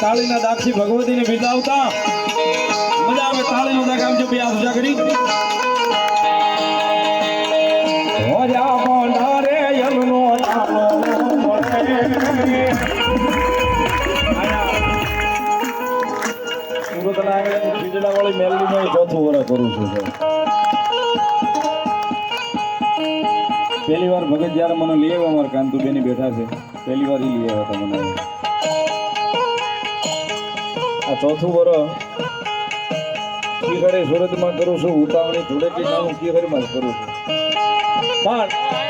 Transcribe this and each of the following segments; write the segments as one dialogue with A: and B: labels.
A: તાળીના દાક્ષી ભગવતીને બિરદાવતા મજા આવે. તાળીનો દાખ આમ જો બે હાથ ઊંચા કરી હોજા મોંઢારે યલનો નાનો મોઢે સુરતના આગળ ખીજડા વાળી મેલડીમાં ચોથું વર્ષ કરું છું. પહેલી વાર ભગત જ્યારે મને લઈ આવ્યા અમારા કાંતુબેની બેઠા છે પહેલી વાર લઈ આવ્યા હતા મને. આ ચોથું વર્ષ ખીખડે સુરતમાં કરું છું. ઉતાવળી ધૂળેટી નાનું ખીખડીમાં જ કરું છું. પણ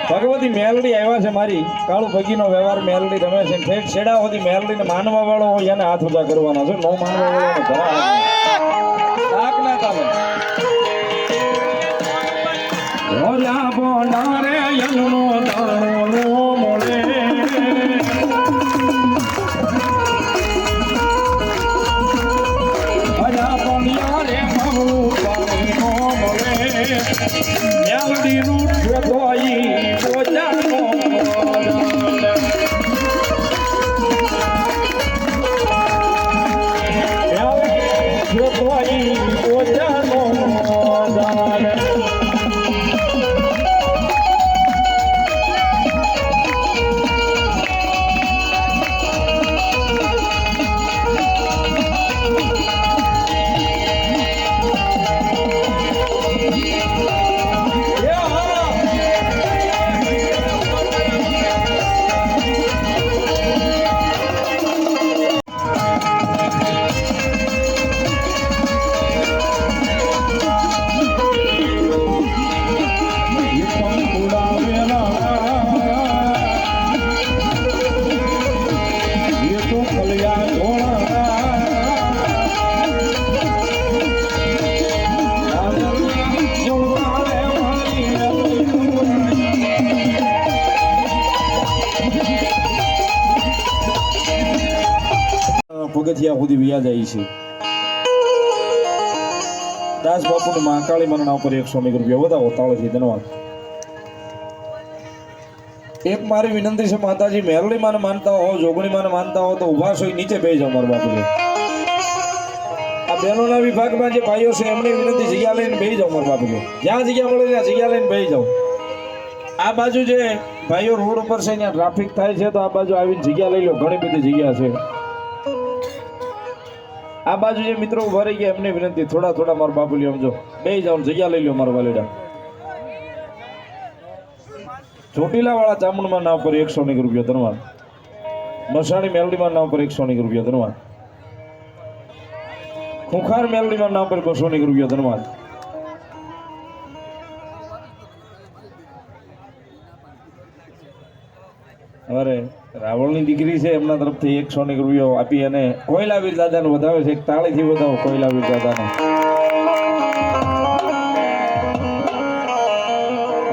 A: ભગવતી મેલડી આવ્યા છે મારી કાળું ભગીનો વ્યવહાર મેલડી રમે છે. ઠેઠ છેડા સુધી મેલડીને માનવા વાળો હોય એને હાથ ઊંચા કરવાના છે. નો માનવા વાળો ઘરા ના તમે હોજા બોંડારે યલનો દાણો મોલે હોજા બોંડિયારે મારું દાણો મોલે મેલડીનું ઠોઈ બોજાનો પગથિયા સુધી વ્યા જાય છે. દાસ બાપુની મહાકાળી મરના ઉપર 100 રૂપિયા વધાવો તાળથી ધન્યવાદ. એક મારી વિનંતી છે માતાજી, મેરળી માને માનતા હો, જોગણી માને માનતા હો તો ઉભા સોઈ નીચે બેસી જાઓ મારા બાપુજી. આ બહેનોના વિભાગમાં જે ભાઈઓ છે એમની વિનંતી જગ્યા લઈને બેસી જાઓ મારા બાપુજી. જ્યાં જગ્યા મળે ત્યાં જગ્યા લઈને બેસી જાઓ. આ બાજુ જે ભાઈઓ રોડ ઉપર છે ત્યાં ટ્રાફિક થાય છે તો આ બાજુ આવીને જગ્યા લઈ લો. ઘણી બધી જગ્યા છે. આ બાજુ જે મિત્રો ઉભા રહી ગયા એમને વિનંતી થોડા થોડા મારા બાપુલી સમજો બેસી જાઓ, જગ્યા લઈ લો મારા વાલીડા. ચોટીલા વાળા ચામુંડમાં નામ પર 100 રૂપિયા ધન્યવાદ. મસાણી મેલડીમાં નામ પર 100 રૂપિયા ધન્યવાદ. ખુખાર મેલડીમાં નામ પર 200 રૂપિયા ધન્યવાદ. અરે રાવળની દીકરી છે એમના તરફથી 100 રૂપિયા આપી અને કોયલાવીર દાદાને વધાવે છે. એક તાળીથી વધાવો કોયલાવીર દાદાને.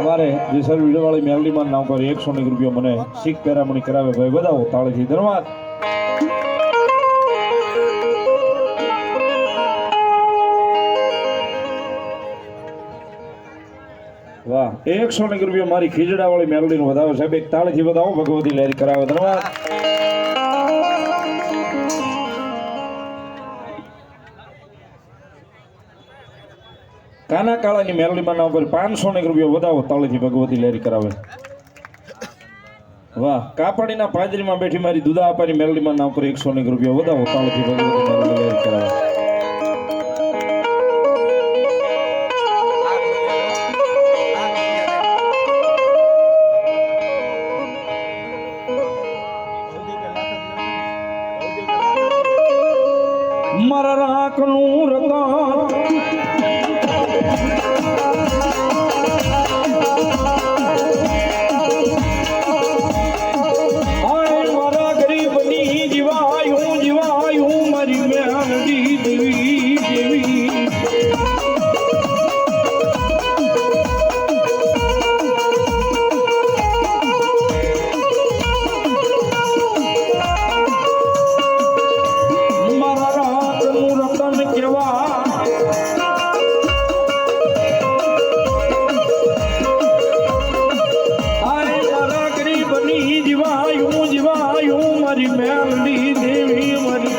A: અમારે જેસર વિડવાળી મેલડીમાં નામ પર 100 રૂપિયા મને શીખ પેરામણી કરાવે ભાઈ વધાવો તાળીથી ધન્યવાદ. વાહ 100 રૂપિયા મારી ખીજડા વાળી મેલડી નું વધાવો સાહેબ. એક તાળીથી વધાવો ભગવતી લહેરી કરાવે ધન્યવાદ. કાના કાળાની મેલડીમાં નામ પર 500 રૂપિયા વધાવો તાળીથી ભગવતી લહેરી કરાવે. વાહ કાપડીના પાદરીમાં બેઠી મારી દુધા આપાની મેલડીમાં નામ પર 100 રૂપિયા વધાવો તાળીથી ભગવતી લહેરી કરાવે. મારા રાખનું રતન મારા ગરીબની જીવાયું મારી મેલડી દેવી દેવી. જીવાયું મારી મેલડી દેવી મારી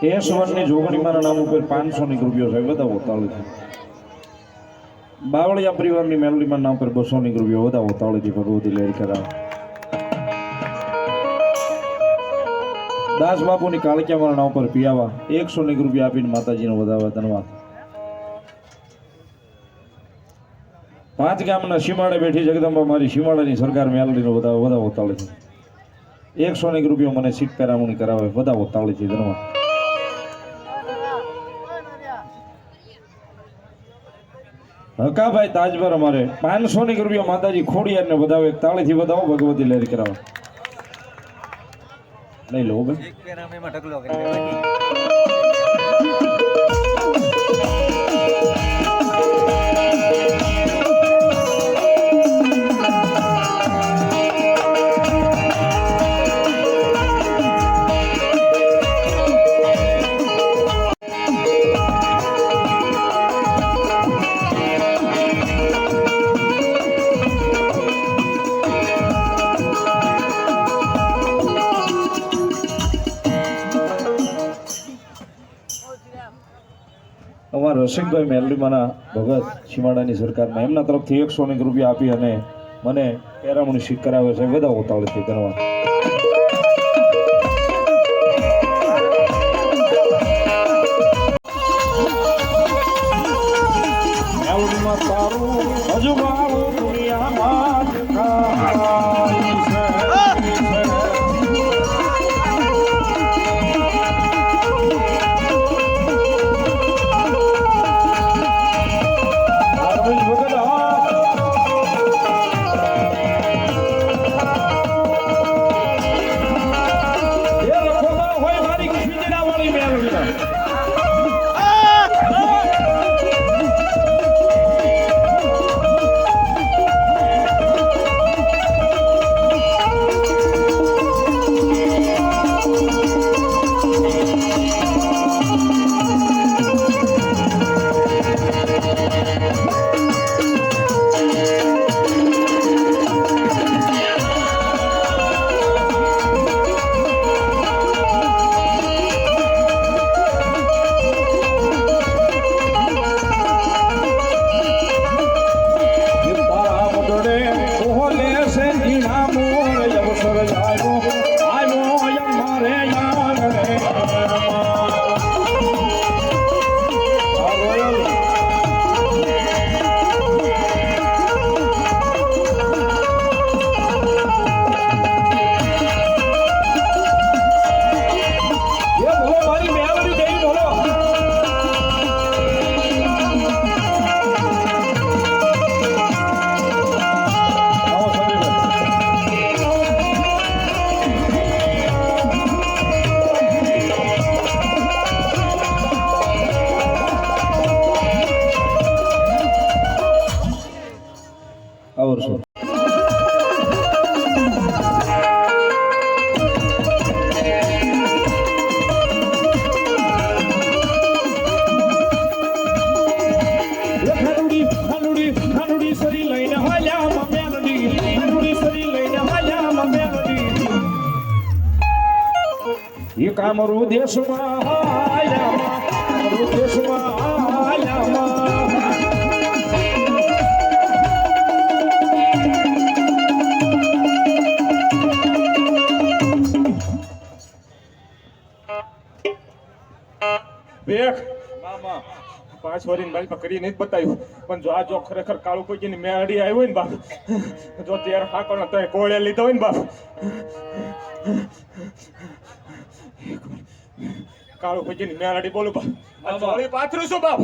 A: S1 જોગણીમાના નામ ઉપર 500 રૂપિયો છે બતાવો તાળીથી. બાવળિયા પરિવારની મેલડીમાં નામ પર 200 રૂપિયો બતાવો તાળીથી ભગવતી લહેર કરાવે. દાસ બાપુની કાળકિયામાં નામ પર પિયાવા 100 રૂપિયા આપીને માતાજીનો વધાવે ધન્યવાદ. 5 ગામના સીમાડે બેઠી જગદંબા મારી સીમાડાની સરકાર મેલડીનો વધાવો તાળીથી. 100 રૂપિયા મને સીટ પેરામણી કરાવે વધાવો તાળીથી ધન્યવાદ. હકાભાઈ તાજબર અમારે 500 રૂપિયા માતાજી ખોડિયારને વધાવો એક તાળીથી વધાવો ભગવતી લહેર કરાવો. નહીં લો અમારા રસિકભાઈ મેલડીમાના ભગત સીમાડાની સરકારમાં એમના તરફથી 100 રૂપિયા આપી અને મને પેરામણી સીટ કરાવે છે બધા ઉતાવળથી કરવા. મેલડીમાં તારું હજુ મારું દુનિયામાં આવડશું. કામરૂ દેશમાં આયામાં દેશમાં આયામાં
B: બેક મામા 5 વર્ષની બાલ પકડી નહીં બતાવ્યું પણ જો આ જો ખરેખર કાળું કોઈ ની મેળી આવી હોય ને બાપ જો તેર હાકોનો તો કોળે લીધો હોય ને બાપ કાળું કોઈ ની મેળી બોલું બાપ આ જોળી પાથરું છું બાપ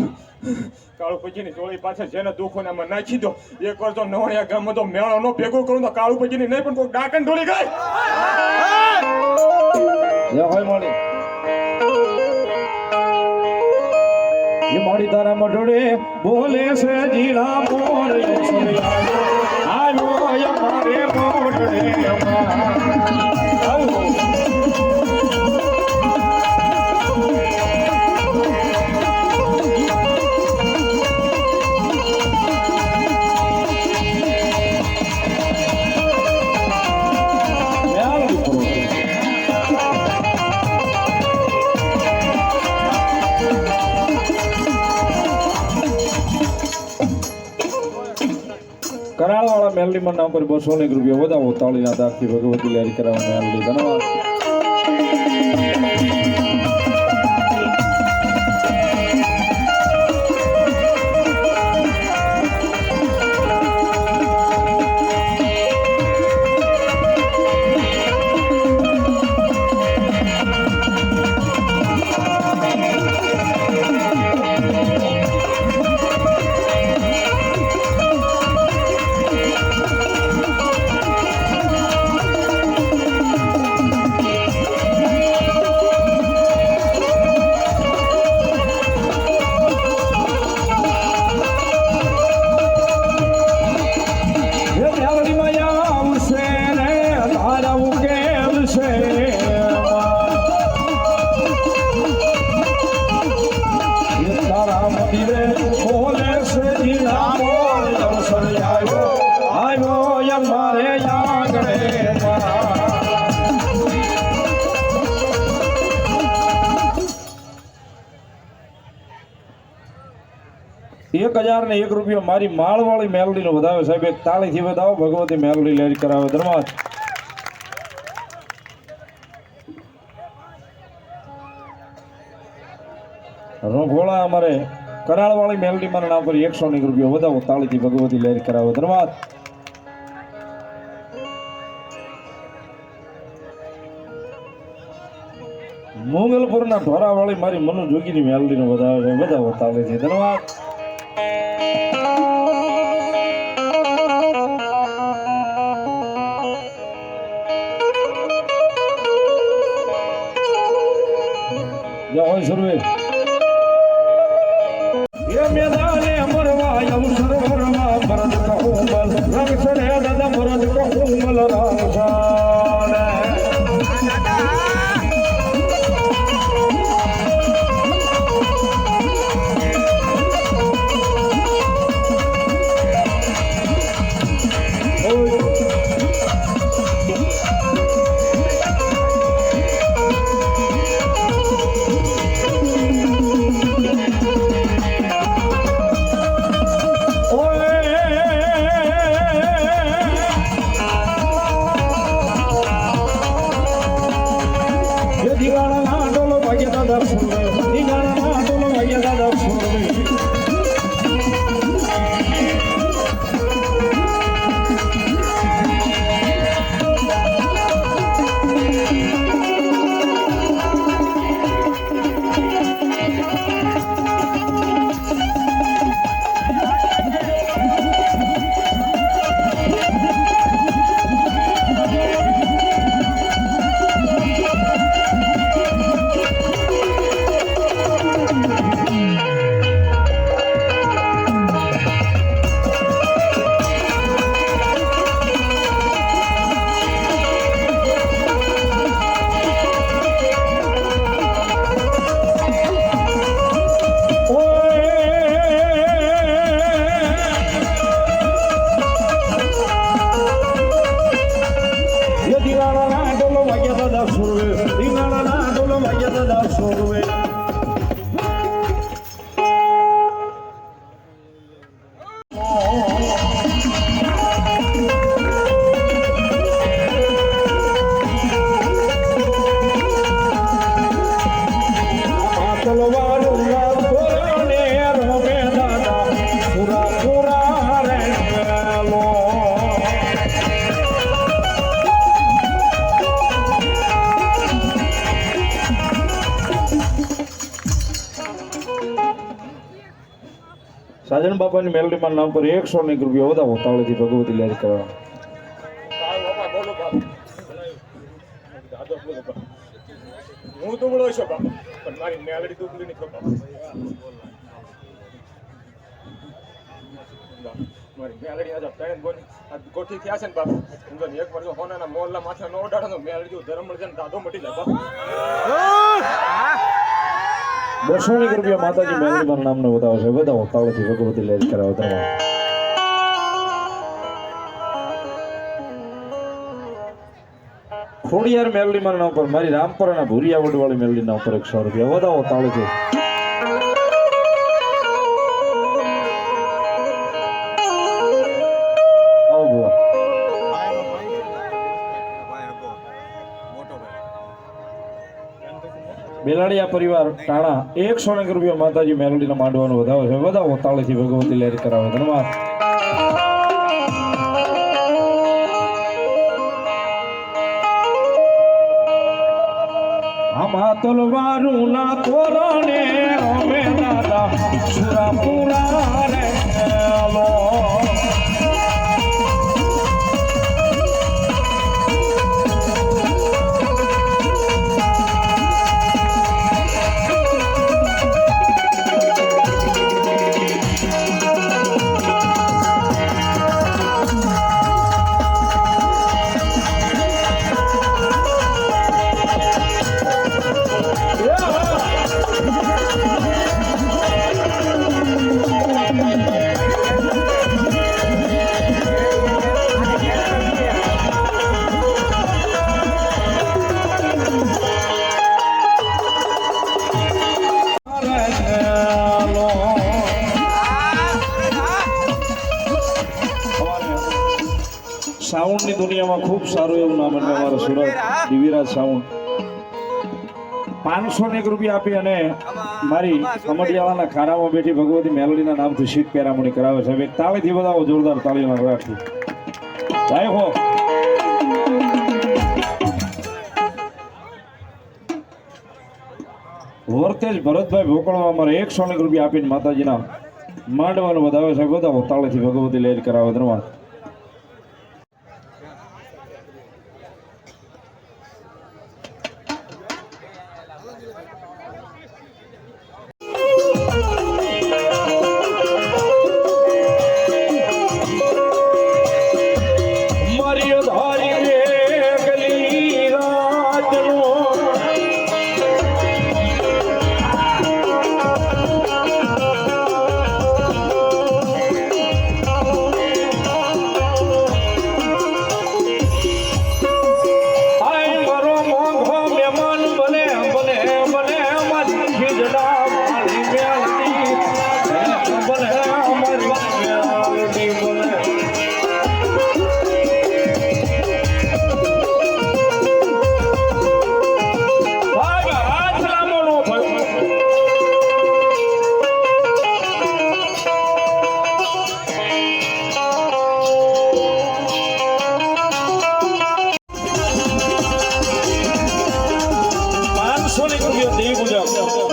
B: કાળું કોઈ ની જોળી પાછળ જેને દુખો ને આમાં નાખી દો એક વાર જો નવણિયા ગામમાં તો મેળો નો ભેગો કરું તો કાળું કોઈ ની નહીં પણ કોઈ ડાકણ ઢોળી ગઈ
A: હોય મળી ये मारी तारा मडोड़े बोले से जीरा मोर आयो या मारे मोड़े કરાળવાળા મેલડીમાં નામ પર 200 રૂપિયા વધાવો તાળીના તાકથી ભગવતી લેરી કરાવવા મેલડી ધન્યવાદ. ₹1001 મારી માળવાળી મેલડીનો વધાવે સાહેબ એક તાળીથી વધાવો ભગવતી મેલડી લેરી કરાવે ધન્યવાદ. રોઘોળા અમારે કરાળવાળી મેલડીમાં નામ પર ₹100 વધાવો તાળીથી ભગવતી લેરી કરાવે ધન્યવાદ. મોગલપુરના ઢોરાવાળી મારી મનુ જોગીની મેલડીનો વધાવે વધાવો તાળીથી ધન્યવાદ. જય હોય સર્વે મેદાને અમરવા અવસર વરવા ભરત કહુમલ રંગ સરે દાદા ભરત કહુમલ રામસાને સાજણ બાપાની મેલડીમાં નામ પર ₹100 વધાવો તાળીથી ભગવતી લેરી કરવા.
B: હું તો બોલો છો બાપા પણ મારી મેલડી તો બોલી નહીં બાપા. મારી મેલડી આજે પેરેન્ટ બોલી આ ગોઠી થયા છે ને બાપા હું તો એક વર્ષ હોનાના મોહલ્લા માથે નો ઓડાડો તો મેલડી ધર્મ મળશે ને દાદો મટી જાય બાપા.
A: ₹200 માતાજી મેલડીમાં નામનો વધાવો છે વધાવો તાળીથી ભગવતી લેરી કરાવો ધન્યવાદ. ખોડિયાર મેલડીમાં નામ પર મારી રામપરાના ભૂરિયા વડવાળી મેલડીના ઉપર ₹100 વધાવો તાળીથી. બેલાડિયા પરિવાર ટાણા 100 રૂપિયા માતાજી મેલોડીના માંડવાનું વધાવો છે. વધાવો તાળીથી ભગવતી લહેર કરાવે. ધન્યવાદ. આમાં તલવારું ના તોરણે અમે દાદા સુરાપુરા રે લો. સાઉન્ડની દુનિયામાં ખૂબ સારું એવું નામ એટલે અમારો સુરત દિવ્યરાજ સાઉન્ડ 501 રૂપિયા આપી અને મારી કમડિયાળાના ખારામાં બેઠી ભગવતી મેલોડીના નામથી શીત પેરામણી કરાવે છે. એક તાળીથી બધાઓ જોરદાર તાળીમાં રાખી જય હો. વર્તેજ ભરતભાઈ ભોકળવા અમારે 101 રૂપિયા આપીને માતાજીના માંડવાનું વધાવે છે. બધાઓ તાળીથી ભગવતી લહેર કરાવે. ધન્યવાદ.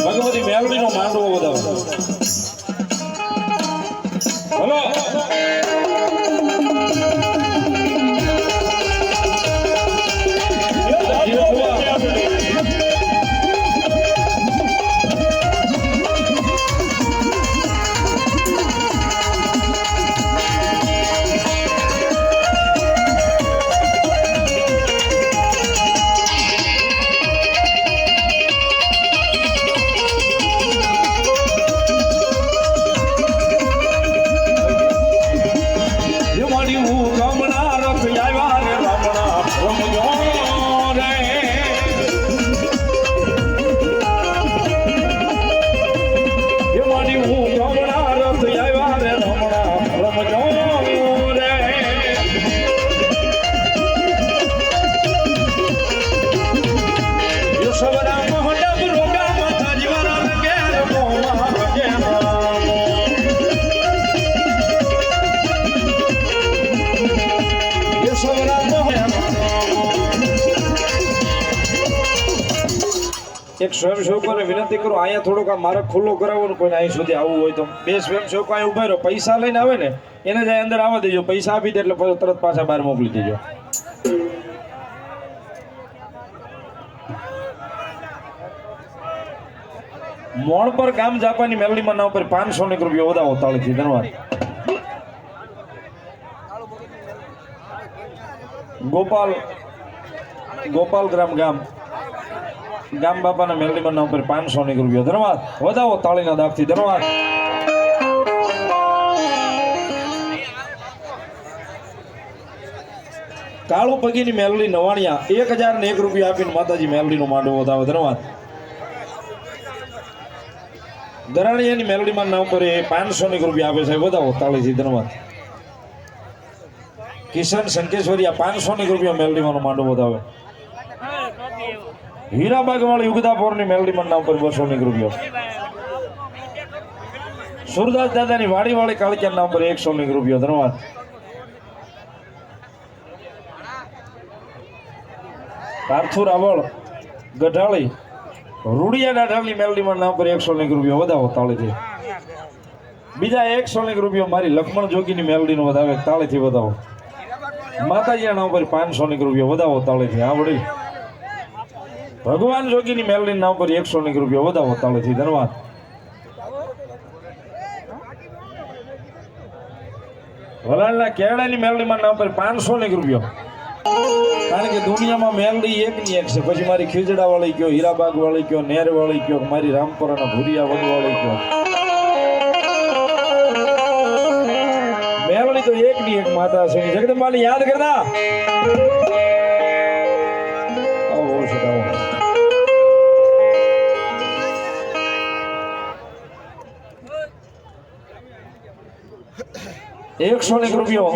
A: ભગવતી મેલોડીનો માંડવો વધાવો. હલો એક સ્વયંસેવકોને વિનંતી કરું, અહીંયા થોડુંક આ મારે ખુલ્લો કરાવવાનું, કોઈને અહીં સુધી આવવું હોય તો 2 સ્વયંસેવકો અહીં ઉભા રહ્યો. પૈસા લઈને આવે ને એને જ અંદર આવવા દેજો. પૈસા આપી દે એટલે પછી તરત પાછા બહાર મોકલી દેજો. મોણ પર ગામ જાપાની મેલોડીમાં નામ પર 501 રૂપિયા વધાવો તાળીથી. ધન્યવાદ. ગોપાલ ગ્રામ ગામ બાપાના મેલોડીમાં નામ પર 501 રૂપિયા. ધન્યવાદ. વધાવો તાળીના દાબથી. ધન્યવાદ. કાળુ પગીની મેલોડી નવાણિયા 1001 રૂપિયા આપીને માતાજી મેલોડીનો માંડવો વધાવે. ધન્યવાદ. દરાણીયાની મેલોડીમાં નામ પર 501 રૂપિયા આપે છે. વધાવો તાળીથી. ધન્યવાદ. કિશન સંકેશ્વરિયા 501 રૂપિયા મેલોડીમાં માંડવો વધાવે. હીરાબાગ વાળી ઉગદાપોરની મેલડીમાં નામ પર 200 રૂપિયો. સુરદાસ દાદાની વાડી વાળી કાળિયા નામ પર 100 રૂપિયો. ધન્યવાદ. પાર્થુર આવળ ગઢાળી રૂડિયા દાઢાની મેલડીમાં નામ પર 100 રૂપિયો વધાવો તાળીથી. બીજા 100 રૂપિયો મારી લક્ષ્મણ જોગીની મેલડીનો વધાવે તાળીથી વધાવો. માતાજીના નામ પર 500 રૂપિયો વધાવો તાળીથી. આ વળી ભગવાન જોગીની મેલડીના નામ પર 100 રૂપિયો વધાવો તાળીથી. ધન્યવાદ. વલાણના કેળાની મેલડીમાં નામ પર 500 રૂપિયો. કારણ કે દુનિયામાં મેલડી એકની એક છે. પછી મારી ખીજડા વાળી કયો, હીરાબાગ વાળી કયો, નેર વાળી કયો, મારી રામપરાના ભૂરિયા વડ વાળી કયો, મેલડી તો એકની એક માતા છે. જગદંબાને યાદ કરતા આવો છે આવો. ₹100 રૂપિયો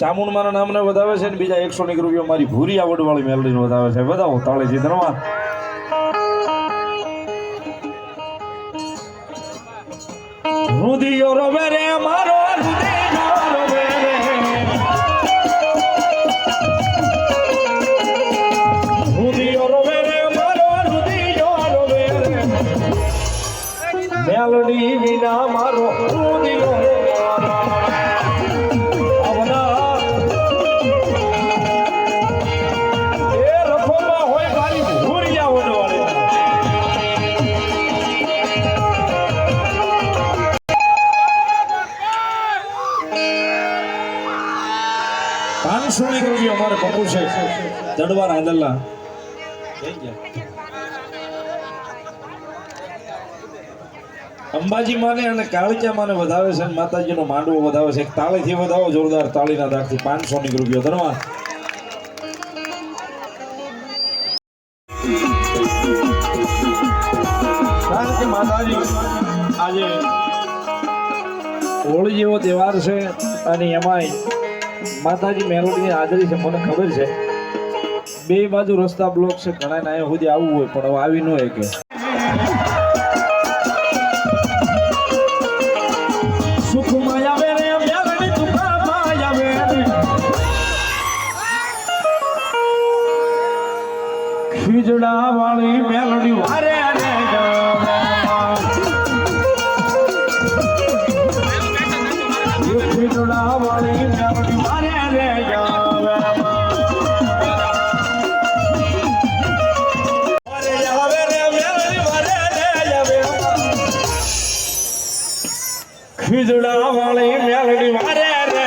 A: ચામુંડમાના નામને વધાવે છે ને બીજા ₹100 રૂપિયો મારી ભૂરિયા વડવાળી મેલડીને વધાવે છે. વધાવો તાળીથી. ધન્યવાદ. રુધિયો રોવે રે મારો રુધિયો રોવે રે, રુધિયો રોવે રે મારો રુધિયો રોવે રે, મેલડી વિના મારો રુધિયો ₹500 અમારે પપ્પુ છે દડવાર આંદલના. અંબાજી માને અને કાળિયા માને વધાવે છે અને માતાજીનો માંડવો વધાવે છે. એક તાળીથી વધાવો જોરદાર તાળીના દાખથી. ₹500 ધન્યવાદ. કારણ કે માતાજી આજે હોળી જેવો તહેવાર છે અને એમાંય માતાજી મેલોડીની હાજરી છે. મને ખબર છે બે બાજુ રસ્તા બ્લોક છે. ઘણા ના સુધી આવવું હોય પણ હવે આવી ન હોય કે સુખમાં આવે રે મેલડી દુઃખમાં આવે રે, ખીજડા વાળી મેલડી વારે રે ખીજડા વાળી મેલડી વારે રે ખીજડા વાળી મેલડી વારે રે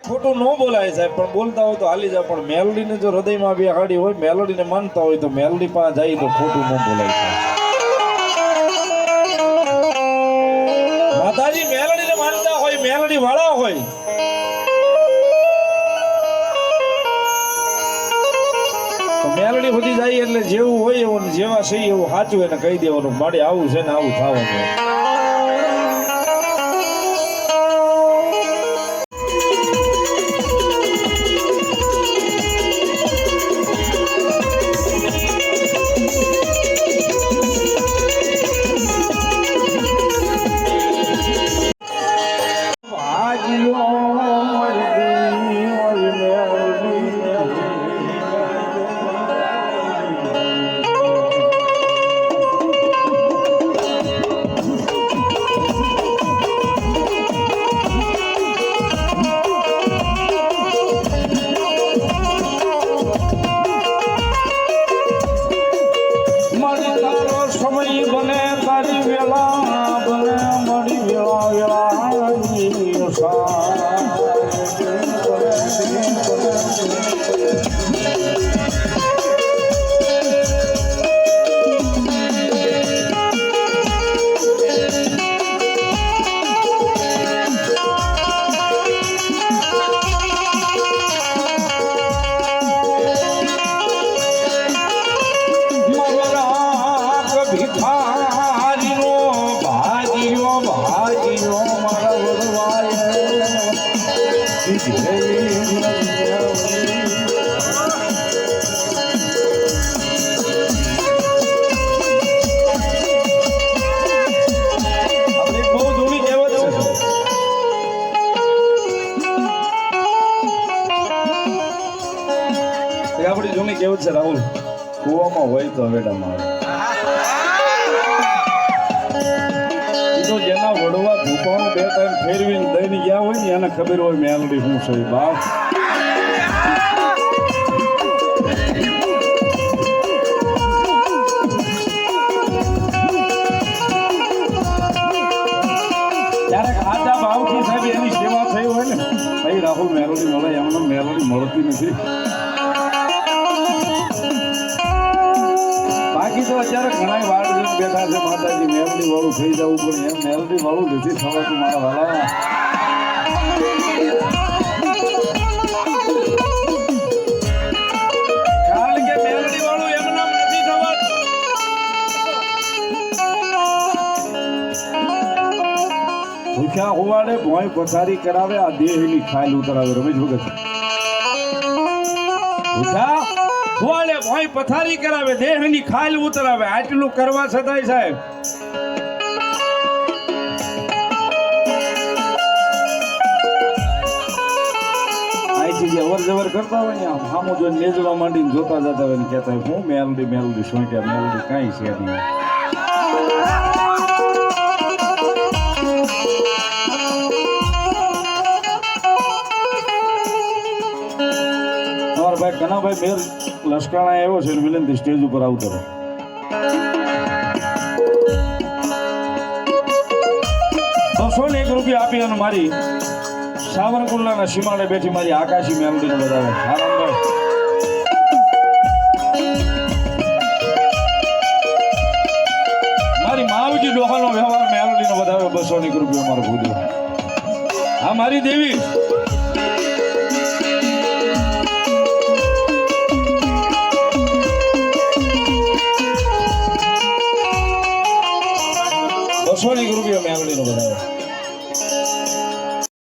A: ખોટું ન બોલાય સાહેબ, પણ બોલતા હોય તો હાલી જાય. પણ મેલડીને જો હૃદયમાં બે હાડી હોય, મેલડીને માનતા હોય તો મેલડી પાસે જાય તો ખોટું ન બોલાય સાહેબ. માતાજી મેલડીને માનતા હોય, મેલડી વાળા હોય તો મેલડી સુધી જાય એટલે જેવું હોય એવું, જેવા સહી એવું સાચું એને કહી દેવાનું. મારે આવું છે ને આવું થવાનું. રાહુલ કૂવામાં હોય તો હવેડા મારે ઈ તો જેના વડવા ધૂપાનું 2 ટાઈમ ફેરવીને દઈને ગયા હોય ને એને ખબર હોય મેલડી શું છે બાપ ક્યારેક આજા ભાવથી સાહેબ એની સેવા થઈ હોય ને ભાઈ રાહુલ મેલોડી મળે એમને મેલોડી મળતી નથી બાકી તો અત્યારે ઘણા વાડ જોઈને બેઠા છે માતાજી મેલડી વાળું થઈ જવું પણ એમ મેલડી વાળું નથી થવાતું મારા વાલા કારણ કે મેલડી વાળું એમ નામ નથી થવાતું ભૂખ્યા હોવાડે ભોંય પથારી કરાવે આ દેહની ખાયલ ઉતરાવે રમેશ ભગત ભૂખ્યા હોવાડે ભોંય પથારી કરાવે દેહની ખાયલ ઉતરાવે આટલું કરવા છતાંય સાહેબ અહીંથી જે અવર જવર કરતા હોય ને આમ સામું જોઈને નેજવા માંડીને જોતા જતા હોય ને કહેતા હોય હું મેલડી મેલડી સોંટ્યા મેલડી કાંઈ છે નહીં ભાઈ કનાભાઈ મેર લશ્કરાણા આવ્યો છે વિનંતી સ્ટેજ ઉપર આવતો રહો ₹101 આપી અને મારી સાવરકુંડલાના સીમાડે બેઠી મારી આકાશી મેલડીને બતાવે આરામભાઈ મારી માવજી ડોહાનો વ્યવહાર મેલડીને બતાવે ₹200 મારો ભૂલ્યો હા મારી દેવી